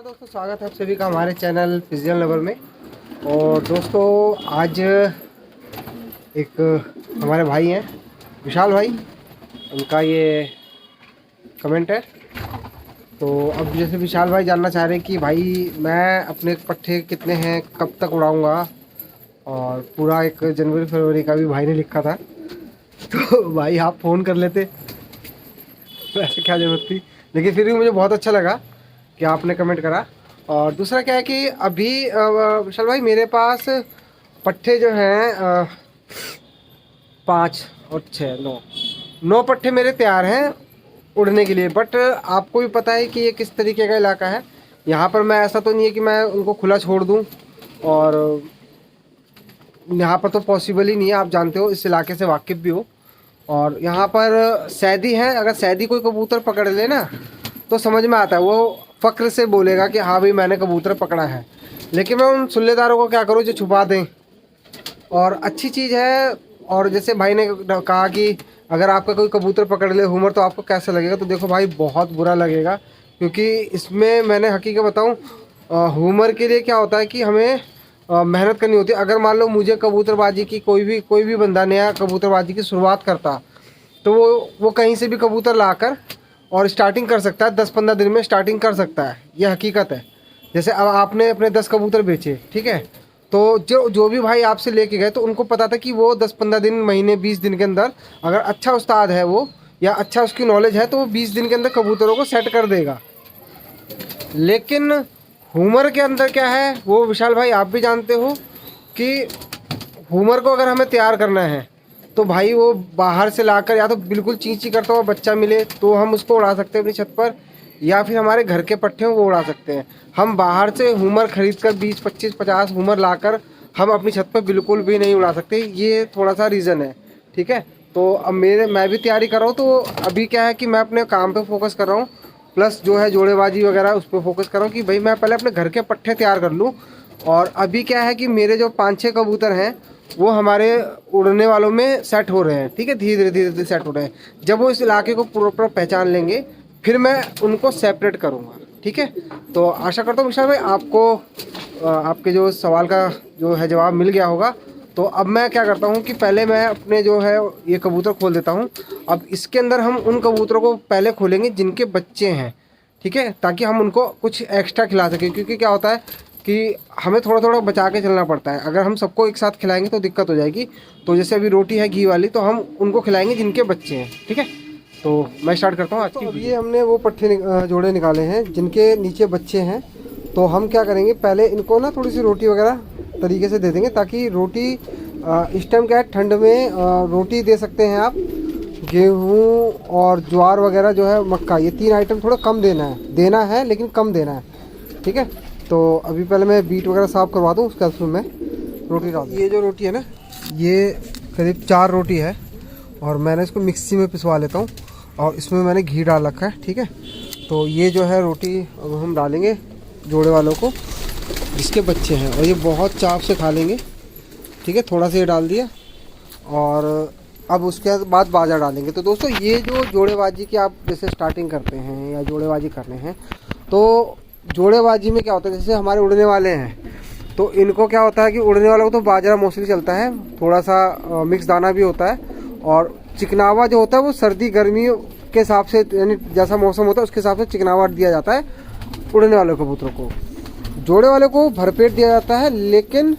नमस्कार दोस्तों, स्वागत है आप सभी का हमारे चैनल फिजिकल लवर में। और दोस्तों आज एक हमारे भाई हैं विशाल भाई, उनका ये कमेंट है। तो अब जैसे विशाल भाई जानना चाह रहे हैं कि भाई मैं अपने पट्टे कितने हैं, कब तक उड़ाऊंगा, और पूरा एक जनवरी फरवरी का भी भाई ने लिखा था। तो भाई आप फ़ोन कर लेते, वैसे क्या ज़रूरत थी, लेकिन फिर भी मुझे बहुत अच्छा लगा कि आपने कमेंट करा। और दूसरा क्या है कि अभी विशाल भाई मेरे पास पट्टे जो हैं 5 और 6 9 पट्टे मेरे तैयार हैं उड़ने के लिए। बट आपको भी पता है कि ये किस तरीके का इलाका है। यहाँ पर मैं ऐसा तो नहीं है कि मैं उनको खुला छोड़ दूँ, और यहाँ पर तो पॉसिबल ही नहीं है। आप जानते हो, इस इलाके से वाकिफ़ भी हो। और यहाँ पर सैदी है, अगर सैदी कोई कबूतर पकड़ ले ना तो समझ में आता है, वो फ़क्र से बोलेगा कि हाँ भाई मैंने कबूतर पकड़ा है। लेकिन मैं उन सुल्लेदारों को क्या करूँ जो छुपा दें। और अच्छी चीज़ है। और जैसे भाई ने कहा कि अगर आपका कोई कबूतर पकड़ ले हुमर तो आपको कैसा लगेगा, तो देखो भाई बहुत बुरा लगेगा। क्योंकि इसमें मैंने हकीकत बताऊँ, हुमर के लिए क्या होता है कि हमें मेहनत करनी होती है। अगर मान लो मुझे कबूतरबाजी की कोई भी बंदा नया कबूतरबाजी की शुरुआत करता, तो वो कहीं से भी कबूतर लाकर और स्टार्टिंग कर सकता है। 10-15 दिन में स्टार्टिंग कर सकता है, ये हकीकत है। जैसे अब आपने अपने 10 कबूतर बेचे, ठीक है, तो जो भी भाई आपसे लेके गए तो उनको पता था कि वो 10-15 दिन, महीने, 20 दिन के अंदर अगर अच्छा उस्ताद है वो, या अच्छा उसकी नॉलेज है, तो वो 20 दिन के अंदर कबूतरों को सेट कर देगा। लेकिन हुमर के अंदर क्या है वो विशाल भाई आप भी जानते हो कि हुमर को अगर हमें तैयार करना है तो भाई वो बाहर से लाकर, या तो बिल्कुल चींची करता हुआ बच्चा मिले तो हम उसको उड़ा सकते हैं अपनी छत पर, या फिर हमारे घर के पट्टे हैं वो उड़ा सकते हैं। हम बाहर से हुमर खरीद कर 20, 25, 50 हुमर लाकर हम अपनी छत पर बिल्कुल भी नहीं उड़ा सकते। ये थोड़ा सा रीज़न है, ठीक है। तो अब मैं भी तैयारी कर रहा हूँ। तो अभी क्या है कि मैं अपने काम पर फोकस कर रहा हूँ, प्लस जो है जोड़ेबाजी वगैरह उस पर फोकस कर रहा हूँ कि भाई मैं पहले अपने घर के पट्टे तैयार कर लूँ। और अभी क्या है कि मेरे जो 5-6 कबूतर हैं वो हमारे उड़ने वालों में सेट हो रहे हैं, ठीक है, धीरे धीरे सेट हो रहे हैं। जब वो इस इलाके को पूरा पहचान लेंगे फिर मैं उनको सेपरेट करूँगा, ठीक है। तो आशा करता हूँ विशाल भाई आपको आपके जो सवाल का जो है जवाब मिल गया होगा। तो अब मैं क्या करता हूँ कि पहले मैं अपने जो है ये कबूतर खोल देता हूँ। अब इसके अंदर हम उन कबूतरों को पहले खोलेंगे जिनके बच्चे हैं, ठीक है, ताकि हम उनको कुछ एक्स्ट्रा खिला सकें। क्योंकि क्या होता है कि हमें थोड़ा थोड़ा बचा के चलना पड़ता है। अगर हम सबको एक साथ खिलाएंगे तो दिक्कत हो जाएगी। तो जैसे अभी रोटी है घी वाली, तो हम उनको खिलाएंगे जिनके बच्चे हैं, ठीक है। तो मैं स्टार्ट करता हूँ आज की। तो ये हमने वो पट्टे जोड़े निकाले हैं जिनके नीचे बच्चे हैं। तो हम क्या करेंगे, पहले इनको ना थोड़ी सी रोटी वगैरह तरीके से दे देंगे, ताकि रोटी इस टाइम क्या है ठंड में रोटी दे सकते हैं आप। गेहूँ और ज्वार वगैरह जो है, मक्का, ये 3 आइटम थोड़ा कम देना है लेकिन कम देना है, ठीक है। तो अभी पहले मैं बीट वगैरह साफ़ करवा दूँ, उसके बाद मैं रोटी डाल। ये जो रोटी है ना, ये करीब 4 रोटी है, और मैंने इसको मिक्सी में पिसवा लेता हूँ, और इसमें मैंने घी डाल रखा है, ठीक है। तो ये जो है रोटी अब हम डालेंगे जोड़े वालों को जिसके बच्चे हैं, और ये बहुत चाव से खा लेंगे, ठीक है। थोड़ा सा ये डाल दिया, और अब उसके बाद बाजा डालेंगे। तो दोस्तों ये जो जोड़ेबाजी की आप जैसे स्टार्टिंग करते हैं या जोड़ेबाजी करने हैं, तो जोड़ेबाजी में क्या होता है, जैसे हमारे उड़ने वाले हैं तो इनको क्या होता है कि उड़ने वालों को तो बाजरा मोस्टली चलता है, थोड़ा सा मिक्स दाना भी होता है, और चिकनावा जो होता है वो सर्दी गर्मी के हिसाब से, यानी जैसा मौसम होता है उसके हिसाब से चिकनावा दिया जाता है उड़ने वाले कबूतरों को। जोड़े वाले को भरपेट दिया जाता है, लेकिन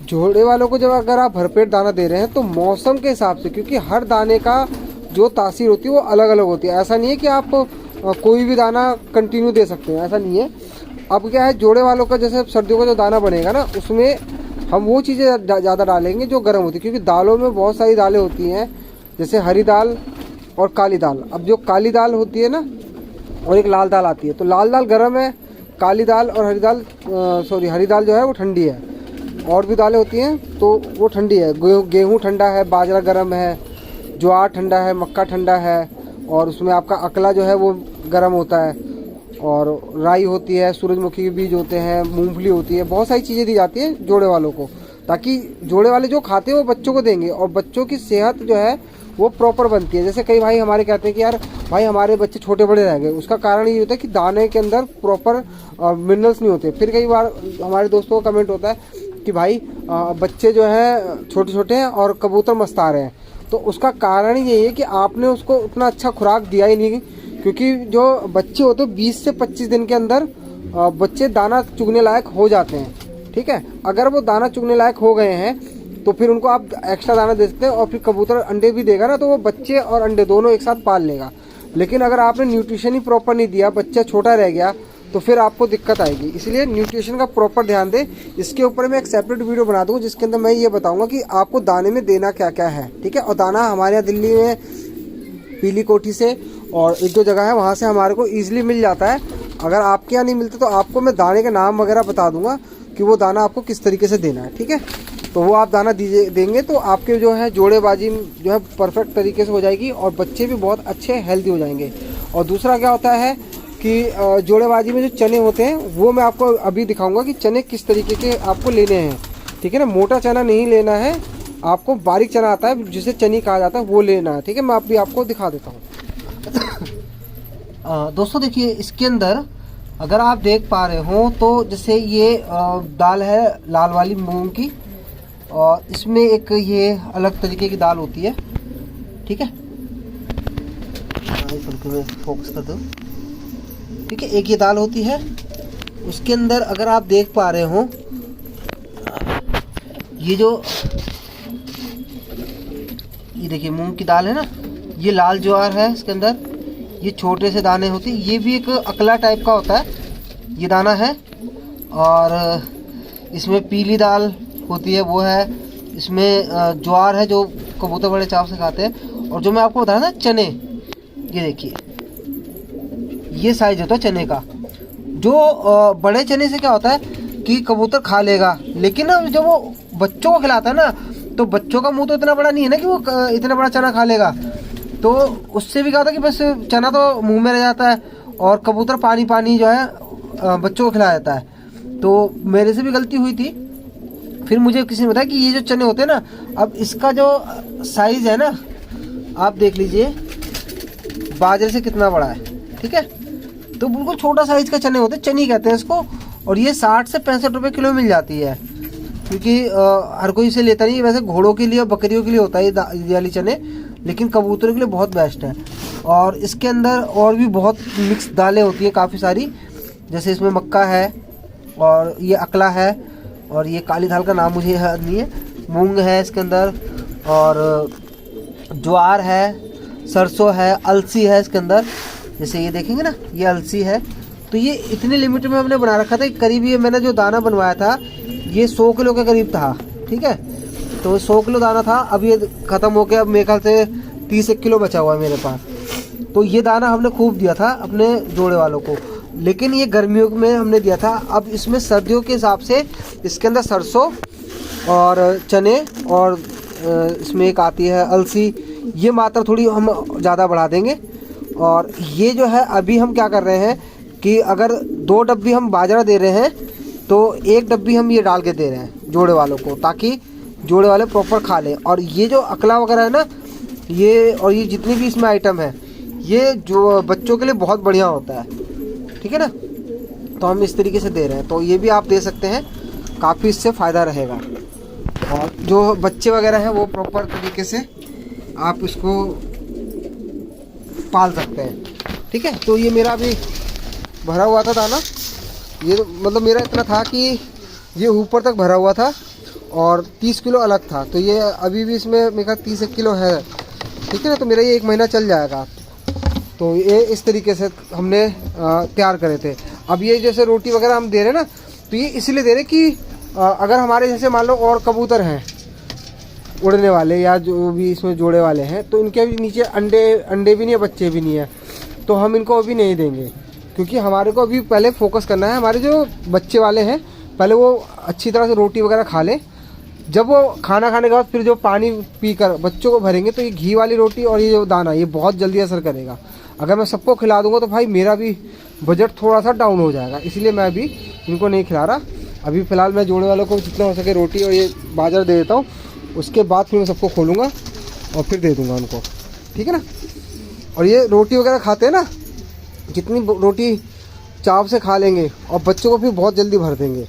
जोड़े वालों को जब अगर आप भरपेट दाना दे रहे हैं तो मौसम के हिसाब से, क्योंकि हर दाने का जो तासीर होती है वो अलग अलग होती है। ऐसा नहीं है कि आप कोई भी दाना कंटिन्यू दे सकते हैं, ऐसा नहीं है। अब क्या है, जोड़े वालों का जैसे सर्दियों का जो दाना बनेगा ना, उसमें हम वो चीज़ें ज़्यादा डालेंगे जो गर्म होती है। क्योंकि दालों में बहुत सारी दालें होती हैं, जैसे हरी दाल और काली दाल। अब जो काली दाल होती है ना, और एक लाल दाल आती है, तो लाल दाल गर्म है, काली दाल और हरी दाल हरी दाल जो है वो ठंडी है। और भी दालें होती हैं तो वो ठंडी है। गेहूँ ठंडा है, बाजरा गर्म है, ज्वार ठंडा है, मक्का ठंडा है, और उसमें आपका अकला जो है वो गर्म होता है, और राई होती है, सूरजमुखी के बीज होते हैं, मूंगफली होती है, बहुत सारी चीज़ें दी जाती हैं जोड़े वालों को, ताकि जोड़े वाले जो खाते हैं वो बच्चों को देंगे, और बच्चों की सेहत जो है वो प्रॉपर बनती है। जैसे कई भाई हमारे कहते हैं कि यार भाई हमारे बच्चे छोटे बड़े रह गए, उसका कारण ये होता है कि दाने के अंदर प्रॉपर मिनरल्स नहीं होते। फिर कई बार हमारे दोस्तों का कमेंट होता है कि भाई बच्चे जो है छोटे छोटे हैं और कबूतर मस्ता रहे हैं। तो उसका कारण ही यही है कि आपने उसको उतना अच्छा खुराक दिया ही नहीं, क्योंकि जो बच्चे होते हैं 20 से 25 दिन के अंदर बच्चे दाना चुगने लायक हो जाते हैं। ठीक है, अगर वो दाना चुगने लायक हो गए हैं तो फिर उनको आप एक्स्ट्रा दाना दे सकते हैं, और फिर कबूतर अंडे भी देगा ना, तो वो बच्चे और अंडे दोनों एक साथ पाल लेगा। लेकिन अगर आपने न्यूट्रिशन ही प्रॉपर नहीं दिया, बच्चा छोटा रह गया, तो फिर आपको दिक्कत आएगी। इसलिए न्यूट्रिशन का प्रॉपर ध्यान दें। इसके ऊपर मैं एक सेपरेट वीडियो बना दूँगा जिसके अंदर मैं ये बताऊँगा कि आपको दाने में देना क्या क्या है। ठीक है, और दाना हमारे यहाँ दिल्ली में पीली कोठी से और एक दो जगह है, वहाँ से हमारे को ईजिली मिल जाता है। अगर आपके यहाँ नहीं मिलते तो आपको मैं दाने के नाम वगैरह बता दूंगा कि वो दाना आपको किस तरीके से देना है। ठीक है, तो वो आप दाना देंगे तो आपके जो है जोड़ेबाजी जो है परफेक्ट तरीके से हो जाएगी और बच्चे भी बहुत अच्छे हेल्दी हो जाएंगे। और दूसरा क्या होता है कि जोड़ेबाजी में जो चने होते हैं वो मैं आपको अभी दिखाऊंगा कि चने किस तरीके के आपको लेने हैं। ठीक है ना, मोटा चना नहीं लेना है, आपको बारीक चना आता है जिसे चनी कहा जाता है, वो लेना है। ठीक है, मैं अभी आपको दिखा देता हूँ। दोस्तों देखिए, इसके अंदर अगर आप देख पा रहे हो तो जैसे ये दाल है लाल वाली मूंग की, और इसमें एक ये अलग तरीके की दाल होती है। ठीक है, फोकस कर दो। ठीक है, एक ये दाल होती है। उसके अंदर अगर आप देख पा रहे हो ये जो ये देखिए मूंग की दाल है ना, ये लाल ज्वार है, इसके अंदर ये छोटे से दाने होते हैं। ये भी एक अकला टाइप का होता है ये दाना है। और इसमें पीली दाल होती है वो है, इसमें ज्वार है जो कबूतर बड़े चाव से खाते हैं। और जो मैं आपको बताया ना चने, ये देखिए ये साइज होता है चने का। जो बड़े चने से क्या होता है कि कबूतर खा लेगा, लेकिन ना जब वो बच्चों को खिलाता है ना, तो बच्चों का मुंह तो इतना बड़ा नहीं है ना कि वो इतना बड़ा चना खा लेगा। तो उससे भी क्या होता है कि बस चना तो मुंह में रह जाता है और कबूतर पानी पानी जो है बच्चों को खिला देता है। तो मेरे से भी गलती हुई थी। फिर मुझे किसी ने बताया कि ये जो चने होते हैं ना, अब इसका जो साइज़ है ना, आप देख लीजिए बाजरे से कितना बड़ा है। ठीक है, तो बिल्कुल छोटा साइज़ का चने होते हैं, चनी कहते हैं इसको। और ये 60 से 65 रुपये किलो मिल जाती है, क्योंकि हर कोई इसे लेता नहीं है। वैसे घोड़ों के लिए और बकरियों के लिए होता है ये वाली चने, लेकिन कबूतरों के लिए बहुत बेस्ट है। और इसके अंदर और भी बहुत मिक्स दालें होती हैं काफ़ी सारी, जैसे इसमें मक्का है और ये अकला है और ये काली दाल का नाम मुझे याद नहीं है, मूंग है इसके अंदर, और ज्वार है, सरसों है, अलसी है इसके अंदर। जैसे ये देखेंगे ना, ये अलसी है। तो ये इतने लिमिट में हमने बना रखा था कि करीब ये मैंने जो दाना बनवाया था ये 100 किलो के करीब था। ठीक है, तो 100 किलो दाना था, अब ये ख़त्म हो गया। अब मेरे ख्याल से 30 किलो बचा हुआ है मेरे पास। तो ये दाना हमने खूब दिया था अपने जोड़े वालों को, लेकिन ये गर्मियों में हमने दिया था। अब इसमें सर्दियों के हिसाब से इसके अंदर सरसों और चने और इसमें एक आती है अलसी, ये मात्रा थोड़ी हम ज़्यादा बढ़ा देंगे। और ये जो है अभी हम क्या कर रहे हैं कि अगर 2 डब्बी हम बाजरा दे रहे हैं तो 1 डब्बी हम ये डाल के दे रहे हैं जोड़े वालों को, ताकि जोड़े वाले प्रॉपर खा लें। और ये जो अकला वगैरह है ना, ये और ये जितनी भी इसमें आइटम है, ये जो बच्चों के लिए बहुत बढ़िया होता है। ठीक है ना, तो हम इस तरीके से दे रहे हैं, तो ये भी आप दे सकते हैं, काफ़ी इससे फ़ायदा रहेगा। और जो बच्चे वगैरह हैं वो प्रॉपर तरीके से आप इसको पाल सकते हैं। ठीक है, तो ये मेरा अभी भरा हुआ था दाना, ये मतलब मेरा इतना था कि ये ऊपर तक भरा हुआ था और 30 किलो अलग था। तो ये अभी भी इसमें मेरे ख्याल 30 किलो है। ठीक है ना, तो मेरा ये 1 महीना चल जाएगा। तो ये इस तरीके से हमने तैयार करे थे। अब ये जैसे रोटी वगैरह हम दे रहे हैं ना, तो ये इसलिए दे रहे कि अगर हमारे जैसे मान लो और कबूतर हैं उड़ने वाले या जो भी इसमें जोड़े वाले हैं, तो इनके भी नीचे अंडे भी नहीं है, बच्चे भी नहीं है, तो हम इनको अभी नहीं देंगे, क्योंकि हमारे को अभी पहले फोकस करना है। हमारे जो बच्चे वाले हैं पहले वो अच्छी तरह से रोटी वगैरह खा लें। जब वो खाना खाने के बाद फिर जो पानी पीकर बच्चों को भरेंगे, तो ये घी वाली रोटी और ये जो दाना ये बहुत जल्दी असर करेगा। अगर मैं सबको खिला दूंगा तो भाई मेरा भी बजट थोड़ा सा डाउन हो जाएगा, इसलिए मैं अभी इनको नहीं खिला रहा। अभी फ़िलहाल मैं जोड़ने वालों को जितना हो सके रोटी और ये बाजरा दे देता हूँ, उसके बाद फिर मैं सबको खोलूँगा और फिर दे दूँगा उनको, ठीक है ना। और ये रोटी वगैरह खाते हैं ना, जितनी रोटी चाव से खा लेंगे और बच्चों को फिर बहुत जल्दी भर देंगे।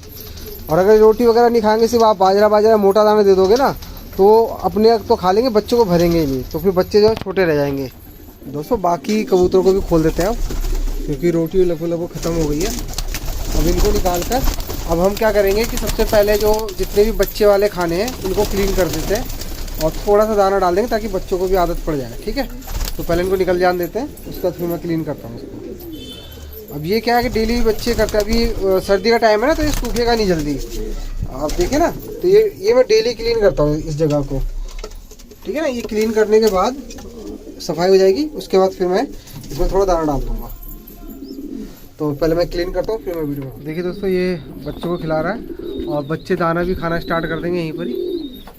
और अगर रोटी वगैरह नहीं खाएंगे, सिर्फ आप बाजरा मोटा दाना दे दोगे ना, तो अपने तो खा लेंगे, बच्चों को भरेंगे ही नहीं, तो फिर बच्चे जो है छोटे रह जाएंगे। दोस्तों बाकी कबूतरों को भी खोल देते हैं क्योंकि रोटी लगभग ख़त्म हो गई है। अब इनको निकाल कर अब हम क्या करेंगे कि सबसे पहले जो जितने भी बच्चे वाले खाने हैं उनको क्लीन कर देते हैं और थोड़ा सा दाना डाल देंगे ताकि बच्चों को भी आदत पड़ जाए, ठीक है। तो पहले इनको निकल जान देते हैं, उसके बाद फिर मैं क्लीन करता हूँ इसको। अब ये क्या है कि डेली बच्चे करते हैं, अभी सर्दी का टाइम है ना, तो ये सूखेगा नहीं जल्दी, आप देखें ना। तो ये मैं डेली क्लीन करता हूँ इस जगह को, ठीक है ना। ये क्लीन करने के बाद सफाई हो जाएगी, उसके बाद फिर मैं इसमें थोड़ा दाना डाल दूँगा। तो पहले मैं क्लीन करता हूँ, फिर मैं वीडियो में। देखिए दोस्तों, ये बच्चों को खिला रहा है और बच्चे दाना भी खाना स्टार्ट कर देंगे यहीं पर ही,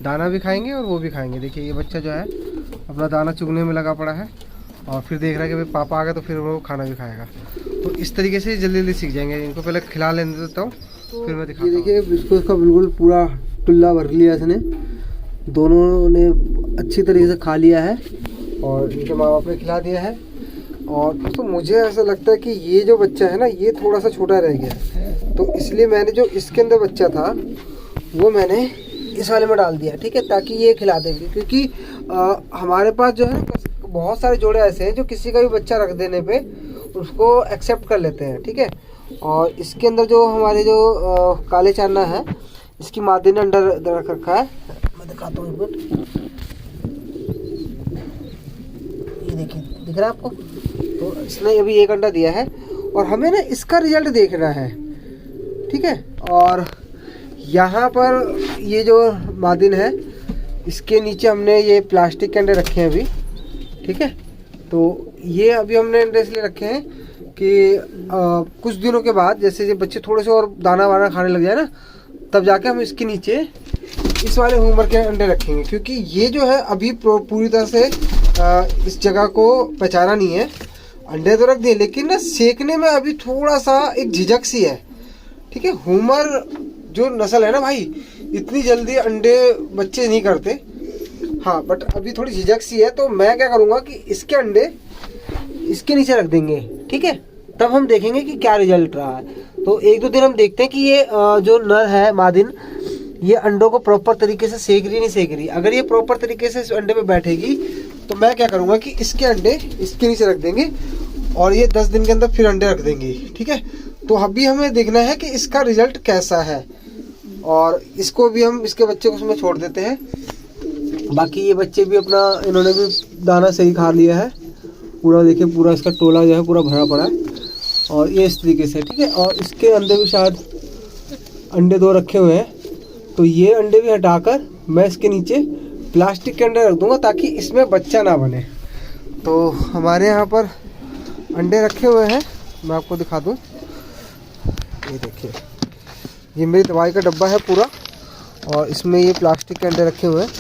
दाना भी खाएंगे और वो भी खाएंगे। देखिए ये बच्चा जो है अपना दाना चुगने में लगा पड़ा है और फिर देख रहा है कि भाई पापा आ गए तो फिर वो खाना भी खाएगा। तो इस तरीके से जल्दी जल्दी सीख जाएंगे। इनको पहले खिला लेने देता हूँ, फिर मैं दिखाता हूँ। ये देखिए बिस्कुट का बिल्कुल पूरा टुल्ला भर लिया इसने, दोनों ने अच्छी तरीके से खा लिया है और इनके माँ बाप ने खिला दिया है। और दोस्तों मुझे ऐसा लगता है कि ये जो बच्चा है ना, ये थोड़ा सा छोटा रह गया है, तो इसलिए मैंने जो इसके अंदर बच्चा था वो मैंने इस वाले में डाल दिया, ठीक है, ताकि ये खिला देंगे। क्योंकि हमारे पास जो है बहुत सारे जोड़े ऐसे हैं जो किसी का भी बच्चा रख देने पे उसको एक्सेप्ट कर लेते हैं, ठीक है। और इसके अंदर जो हमारे जो काले चाना है, इसकी मादी ने अंडा रख रखा है, मैं दिखाता हूँ एक मिनट। ये देखिए, दिख रहा है आपको? तो इसने अभी एक अंडा दिया है और हमें ना इसका रिजल्ट देखना है, ठीक है। और यहाँ पर ये जो मादिन है, इसके नीचे हमने ये प्लास्टिक के अंडे रखे हैं अभी, ठीक है। तो ये अभी हमने अंडे इसलिए रखे हैं कि कुछ दिनों के बाद जैसे ये बच्चे थोड़े से और दाना वाना खाने लग जाए ना, तब जाके हम इसके नीचे इस वाले होमर के अंडे रखेंगे। क्योंकि ये जो है अभी पूरी तरह से इस जगह को पहचाना नहीं है। अंडे तो रख दिए लेकिन ना सेकने में अभी थोड़ा सा एक झिझक सी है, ठीक है। होमर जो नस्ल है ना भाई, इतनी जल्दी अंडे बच्चे नहीं करते, हाँ, बट अभी थोड़ी झिझक सी है। तो मैं क्या करूँगा कि इसके अंडे इसके नीचे रख देंगे, ठीक है। तब हम देखेंगे कि क्या रिजल्ट रहा है। तो एक दो दिन हम देखते हैं कि ये जो नर है मादिन, ये अंडों को प्रॉपर तरीके से सेक रही नहीं सेक रही। अगर ये प्रॉपर तरीके से इस अंडे पे बैठेगी तो मैं क्या करूँगा कि इसके अंडे इसके नीचे रख देंगे और ये 10 दिन के अंदर फिर अंडे रख देंगी, ठीक है। तो अभी हमें देखना है कि इसका रिजल्ट कैसा है और इसको भी हम इसके बच्चे को उसमें छोड़ देते हैं। बाकी ये बच्चे भी अपना, इन्होंने भी दाना सही खा लिया है पूरा। देखिए पूरा इसका टोला जो है पूरा भरा पड़ा है और ये इस तरीके से, ठीक है। और इसके अंदर भी शायद अंडे 2 रखे हुए हैं, तो ये अंडे भी हटाकर मैं इसके नीचे प्लास्टिक के अंडे रख दूंगा ताकि इसमें बच्चा ना बने। तो हमारे यहाँ पर अंडे रखे हुए हैं, मैं आपको दिखा दूँ। ये देखिए, ये मेरी दवाई का डब्बा है पूरा और इसमें ये प्लास्टिक के अंडे रखे हुए हैं।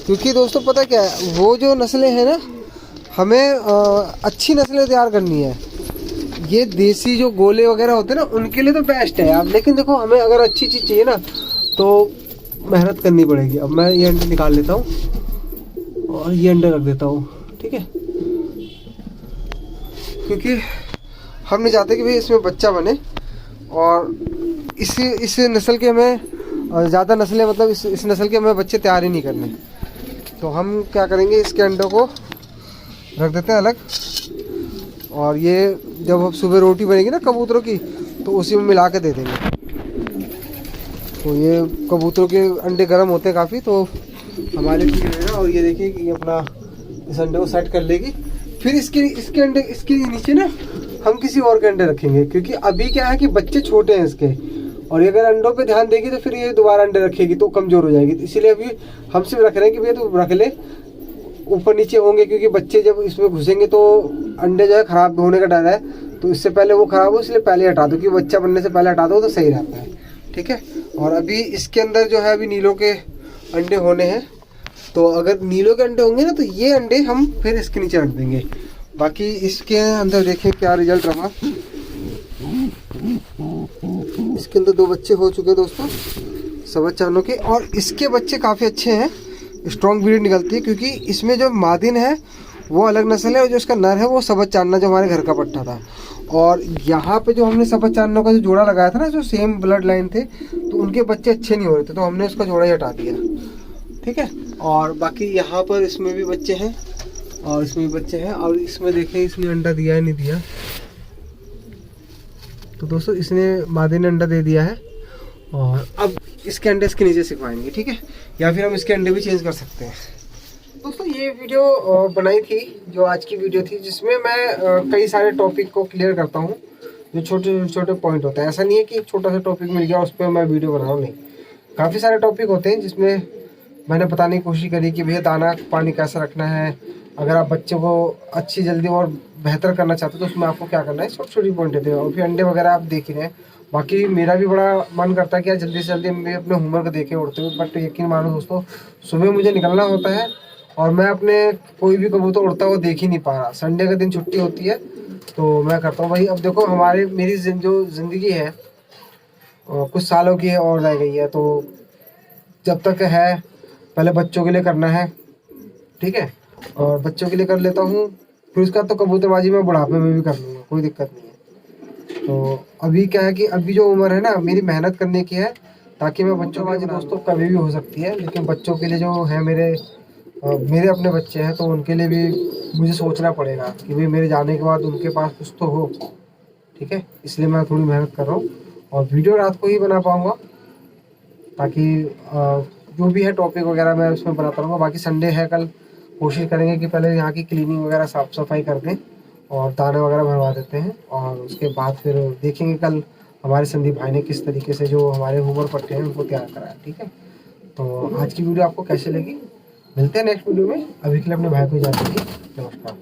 क्योंकि दोस्तों पता क्या है, वो जो नस्लें हैं ना, हमें अच्छी नस्लें तैयार करनी है। ये देसी जो गोले वगैरह होते हैं ना, उनके लिए तो बेस्ट है आप, लेकिन देखो हमें अगर अच्छी चीज़ चाहिए ना तो मेहनत करनी पड़ेगी। अब मैं ये अंडे निकाल लेता हूँ और ये अंडे रख देता हूँ, ठीक है। क्योंकि हम नहीं चाहते कि भाई इसमें बच्चा बने और इस नस्ल के हमें ज़्यादा नस्लें, मतलब इस नस्ल के हमें बच्चे तैयार ही नहीं करने। तो हम क्या करेंगे, इसके अंडों को रख देते हैं अलग और ये जब हम सुबह रोटी बनेगी ना कबूतरों की, तो उसी में मिला के दे देंगे। तो ये कबूतरों के अंडे गर्म होते हैं काफ़ी, तो हमारे लिए रहेगा। और ये देखिए कि ये अपना इस अंडे को सेट कर लेगी। फिर इसके अंडे इसके नीचे ना हम किसी और के अंडे रखेंगे। क्योंकि अभी क्या है कि बच्चे छोटे हैं इसके, और ये अगर अंडों पे ध्यान देगी तो फिर ये दोबारा अंडे रखेगी तो कमज़ोर हो जाएगी। इसीलिए अभी हम सिर्फ रख रहे हैं कि भैया तू रख ले, ऊपर नीचे होंगे। क्योंकि बच्चे जब इसमें घुसेंगे तो अंडे जो है ख़राब होने का डर है, तो इससे पहले वो ख़राब हो, इसलिए पहले हटा दो। क्योंकि बच्चा बनने से पहले हटा दो तो सही रहता है, ठीक है। और अभी इसके अंदर जो है अभी नीलों के अंडे होने हैं, तो अगर नीलों के अंडे होंगे ना तो ये अंडे हम फिर इसके नीचे रख देंगे। बाकी इसके अंदर देखें क्या रिजल्ट रहा। इसके अंदर 2 बच्चे हो चुके हैं दोस्तों, सवा चानों के, और इसके बच्चे काफ़ी अच्छे हैं। स्ट्रॉन्ग ब्रीड निकलती है, क्योंकि इसमें जो मादिन है वो अलग नस्ल है और जो इसका नर है वो सबज चांदना जो हमारे घर का पट्टा था। और यहाँ पे जो हमने सबज चांदना का जो जोड़ा लगाया था ना, जो सेम ब्लड लाइन थे, तो उनके बच्चे अच्छे नहीं हो रहे थे, तो हमने उसका जोड़ा ही हटा दिया। ठीक है, और बाकी यहाँ पर इसमें भी बच्चे हैं और इसमें भी बच्चे हैं। और इसमें देखें इसने अंडा दिया है नहीं दिया, तो दोस्तों इसने मादी ने अंडा दे दिया है और अब इसके अंडे इसके नीचे सिखवाएंगे। ठीक है, या फिर हम इसके अंडे भी चेंज कर सकते हैं। दोस्तों ये वीडियो बनाई थी, जो आज की वीडियो थी, जिसमें मैं कई सारे टॉपिक को क्लियर करता हूँ, जो छोटे छोटे पॉइंट होते हैं। ऐसा नहीं है कि एक छोटा सा टॉपिक मिल गया उस पर मैं वीडियो बना रहा हूँ, नहीं, काफ़ी सारे टॉपिक होते हैं जिसमें मैंने बताने की कोशिश करी कि भैया दाना पानी कैसा रखना है, अगर आप बच्चों को अच्छी जल्दी और बेहतर करना चाहते हो तो उसमें आपको क्या करना है, छोटी छोटी पॉइंट देते हैं। और फिर अंडे वगैरह आप देख ही रहे हैं। बाकी मेरा भी बड़ा मन करता है कि यार जल्दी से जल्दी मैं अपने होमवर्क देखे उड़ते हुए, बट यकीन मानो दोस्तों, सुबह मुझे निकलना होता है और मैं अपने कोई भी कबूतर उड़ता हुआ देख ही नहीं पा रहा। संडे के दिन छुट्टी होती है तो मैं करता हूँ भाई। अब देखो मेरी जो ज़िंदगी है कुछ सालों की है और रह गई है, तो जब तक है पहले बच्चों के लिए करना है। ठीक है, और बच्चों के लिए कर लेता हूँ, फिर उसका तो कबूतरबाजी मैं बुढ़ापे में भी कर लूँगा, कोई दिक्कत नहीं है। तो अभी क्या है कि अभी जो उम्र है ना मेरी मेहनत करने की है, ताकि मैं बच्चोंबाजी दोस्तों कभी भी हो सकती है, लेकिन बच्चों के लिए जो है मेरे अपने बच्चे हैं, तो उनके लिए भी मुझे सोचना पड़ेगा कि भाई मेरे जाने के बाद उनके पास कुछ तो हो। ठीक है, इसलिए मैं थोड़ी मेहनत कर रहा हूँ और वीडियो रात को ही बना पाऊँगा, ताकि जो भी है टॉपिक वगैरह मैं उसमें बनाता रहूँगा। बाकी संडे है, कल कोशिश करेंगे कि पहले यहाँ की क्लीनिंग वगैरह साफ़ सफाई कर दें और दाने वगैरह भरवा देते हैं, और उसके बाद फिर देखेंगे कल हमारे संदीप भाई ने किस तरीके से जो हमारे होमवर्क पट्टे हैं उनको तैयार कराया। ठीक है, तो आज की वीडियो आपको कैसे लगी, मिलते हैं नेक्स्ट वीडियो में। अभी के लिए अपने भाई को इजाज़त दीजिए, नमस्कार।